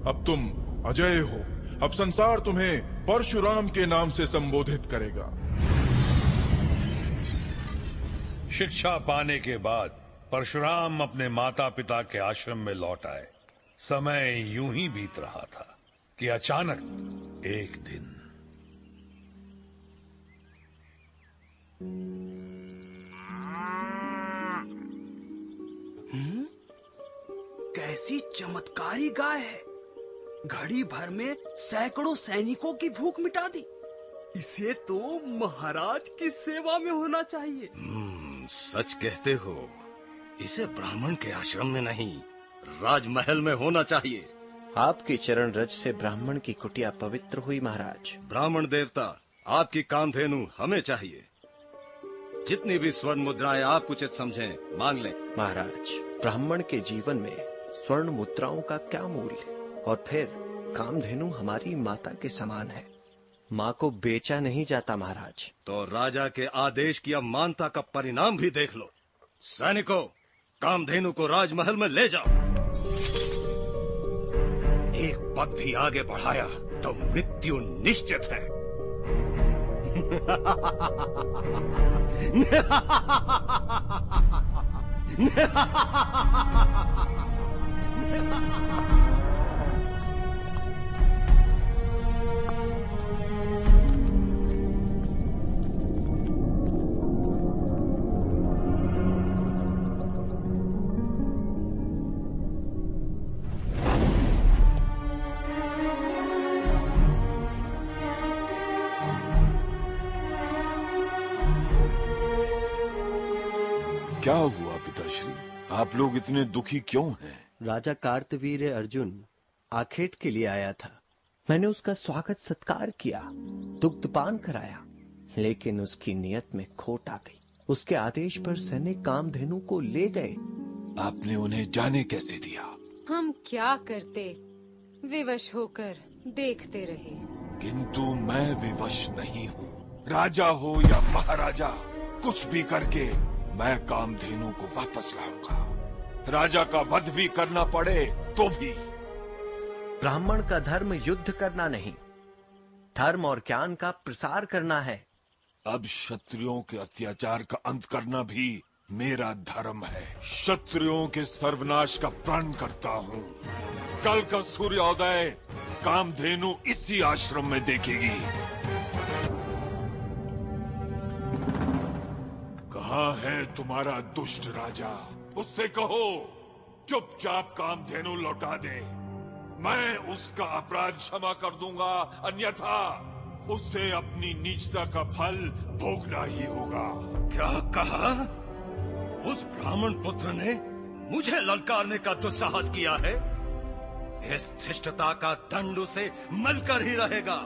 अब तुम अजय हो। अब संसार तुम्हें परशुराम के नाम से संबोधित करेगा। शिक्षा पाने के बाद परशुराम अपने माता पिता के आश्रम में लौट आए। समय यूं ही बीत रहा था कि अचानक एक दिन कैसी चमत्कारी गाय है। घड़ी भर में सैकड़ों सैनिकों की भूख मिटा दी। इसे तो महाराज की सेवा में होना चाहिए। सच कहते हो। इसे ब्राह्मण के आश्रम में नहीं, राजमहल में होना चाहिए। आपकी चरण रज से ब्राह्मण की कुटिया पवित्र हुई महाराज। ब्राह्मण देवता, आपकी कामधेनु हमें चाहिए। जितनी भी स्वर्ण मुद्राएं आप उचित समझें मांग लें। महाराज, ब्राह्मण के जीवन में स्वर्ण मुद्राओं का क्या मूल्य, और फिर कामधेनु हमारी माता के समान है। माँ को बेचा नहीं जाता महाराज। तो राजा के आदेश की अमानता का परिणाम भी देख लो। सैनिकों, कामधेनु को राजमहल में ले जाओ। एक पग भी आगे बढ़ाया तो मृत्यु निश्चित है। क्या हुआ पिताश्री? आप लोग इतने दुखी क्यों हैं? राजा कार्तवीर्य अर्जुन आखेट के लिए आया था। मैंने उसका स्वागत सत्कार किया, दुग्धपान कराया, लेकिन उसकी नियत में खोट आ गई। उसके आदेश पर सैनिक कामधेनु को ले गए। आपने उन्हें जाने कैसे दिया? हम क्या करते, विवश होकर देखते रहे। किंतु मैं विवश नहीं हूँ। राजा हो या महाराजा, कुछ भी करके मैं कामधेनु को वापस लाऊंगा। राजा का वध भी करना पड़े तो भी। ब्राह्मण का धर्म युद्ध करना नहीं, धर्म और ज्ञान का प्रसार करना है। अब क्षत्रियों के अत्याचार का अंत करना भी मेरा धर्म है। क्षत्रियों के सर्वनाश का प्रण करता हूँ। कल का सूर्योदय कामधेनु इसी आश्रम में देखेगी। कहाँ है तुम्हारा दुष्ट राजा? उससे कहो चुपचाप कामधेनु लौटा दे। मैं उसका अपराध क्षमा कर दूंगा, अन्यथा उसे अपनी नीचता का फल भोगना ही होगा। क्या कहा? उस ब्राह्मण पुत्र ने मुझे ललकारने का दुस्साहस किया है। इस धृष्टता का दंड उसे मलकर ही रहेगा।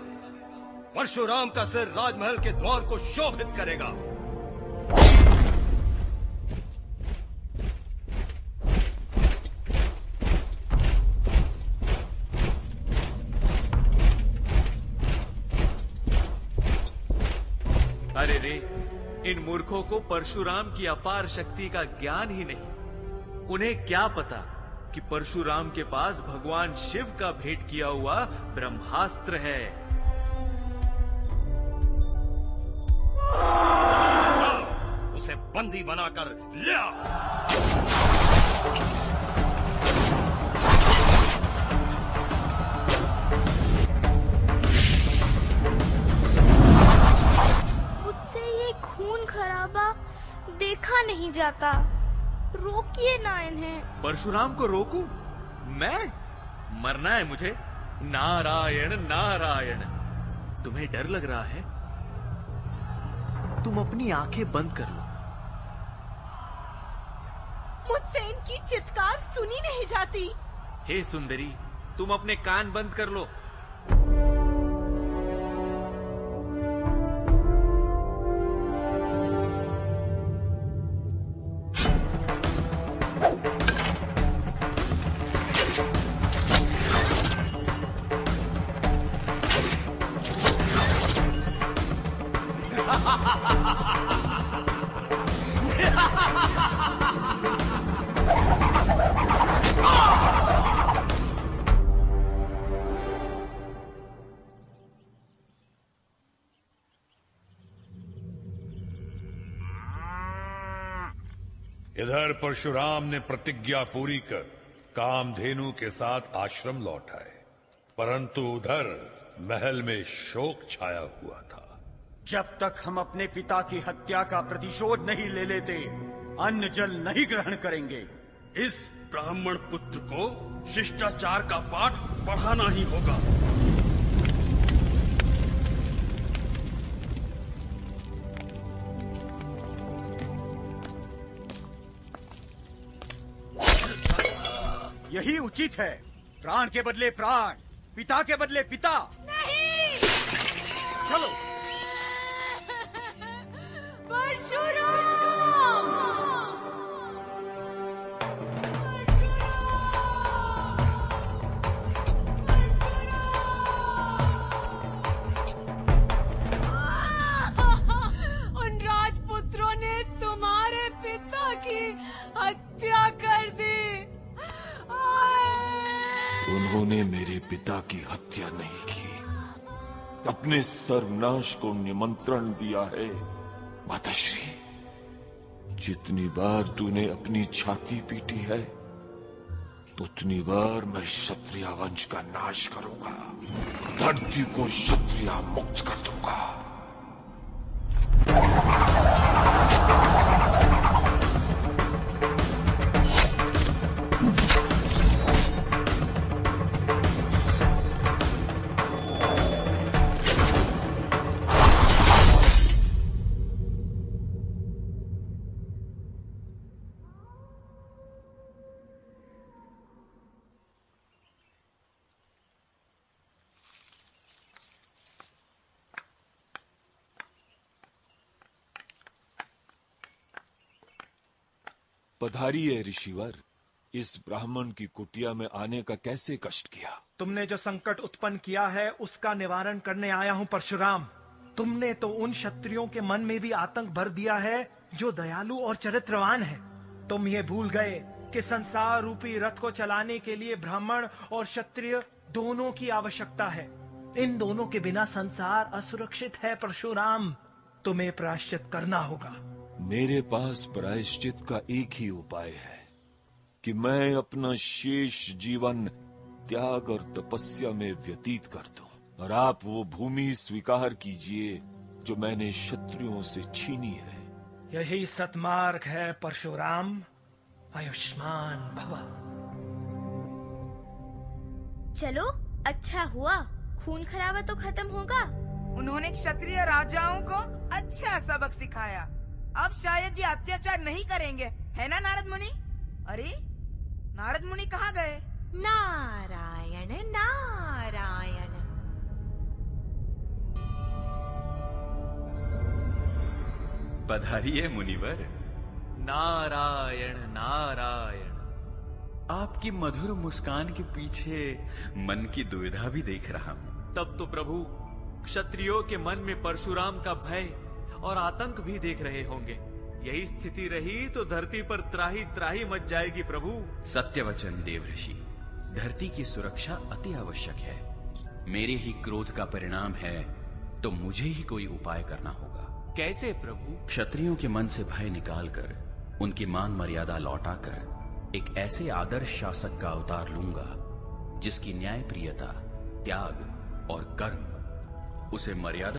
परशुराम का सिर राजमहल के द्वार को शोभित करेगा। अरे रे, इन मूर्खों को परशुराम की अपार शक्ति का ज्ञान ही नहीं। उन्हें क्या पता कि परशुराम के पास भगवान शिव का भेंट किया हुआ ब्रह्मास्त्र है। जाओ, उसे बंदी बनाकर ले आओ। खून खराबा देखा नहीं जाता, रोकिए ना इन्हें। परशुराम को रोकूं? मैं? मरना है मुझे? नारायण नारायण। तुम्हें डर लग रहा है? तुम अपनी आंखें बंद कर लो। मुझसे इनकी चित्कार सुनी नहीं जाती। हे सुंदरी, तुम अपने कान बंद कर लो। इधर परशुराम ने प्रतिज्ञा पूरी कर कामधेनु के साथ आश्रम लौट आए, परंतु उधर महल में शोक छाया हुआ था। जब तक हम अपने पिता की हत्या का प्रतिशोध नहीं ले लेते, अन्न जल नहीं ग्रहण करेंगे। इस ब्राह्मण पुत्र को शिष्टाचार का पाठ पढ़ाना ही होगा। यही उचित है। प्राण के बदले प्राण, पिता के बदले पिता। नहीं। चलो। उन राजपुत्रों ने तुम्हारे पिता की हत्या कर दी। उन्होंने मेरे पिता की हत्या नहीं की, अपने सर्वनाश को निमंत्रण दिया है। माताश्री, जितनी बार तूने अपनी छाती पीटी है, उतनी बार मैं क्षत्रिय वंश का नाश करूंगा, धरती को क्षत्रिय मुक्त कर दूंगा। पधारिए ऋषिवर। इस ब्राह्मण की कुटिया में आने का कैसे कष्ट किया? तुमने जो संकट उत्पन्न किया है उसका निवारण करने आया हूँ परशुराम। तुमने तो उन क्षत्रियों के मन में भी आतंक भर दिया है जो दयालु और चरित्रवान है। तुम ये भूल गए कि संसार रूपी रथ को चलाने के लिए ब्राह्मण और क्षत्रिय दोनों की आवश्यकता है। इन दोनों के बिना संसार असुरक्षित है परशुराम। तुम्हें प्रायश्चित करना होगा। मेरे पास प्रायश्चित का एक ही उपाय है कि मैं अपना शेष जीवन त्याग और तपस्या में व्यतीत कर दूं, और आप वो भूमि स्वीकार कीजिए जो मैंने क्षत्रियों से छीनी है। यही सतमार्ग है परशुराम। आयुष्मान भव। चलो, अच्छा हुआ, खून खराबा तो खत्म होगा। उन्होंने क्षत्रिय राजाओं को अच्छा सबक सिखाया। अब शायद ये अत्याचार नहीं करेंगे, है ना नारद मुनि? अरे नारद मुनि कहाँ गए? नारायण नारायण। पधारिए मुनिवर। नारायण नारायण। आपकी मधुर मुस्कान के पीछे मन की दुविधा भी देख रहा हूँ। तब तो प्रभु क्षत्रियों के मन में परशुराम का भय और आतंक भी देख रहे होंगे। यही स्थिति रही तो धरती पर त्राही त्राही मच जाएगी प्रभु। सत्य वचन देव ऋषि। धरती की सुरक्षा अति आवश्यक है। मेरे ही क्रोध का परिणाम है, तो मुझे ही कोई उपाय करना होगा। कैसे प्रभु? क्षत्रियों के मन से भय निकालकर, उनकी मान मर्यादा लौटाकर एक ऐसे आदर्श शासक का अवतार लूंगा जिसकी न्याय प्रियता, त्याग और कर्म उसे मर्यादा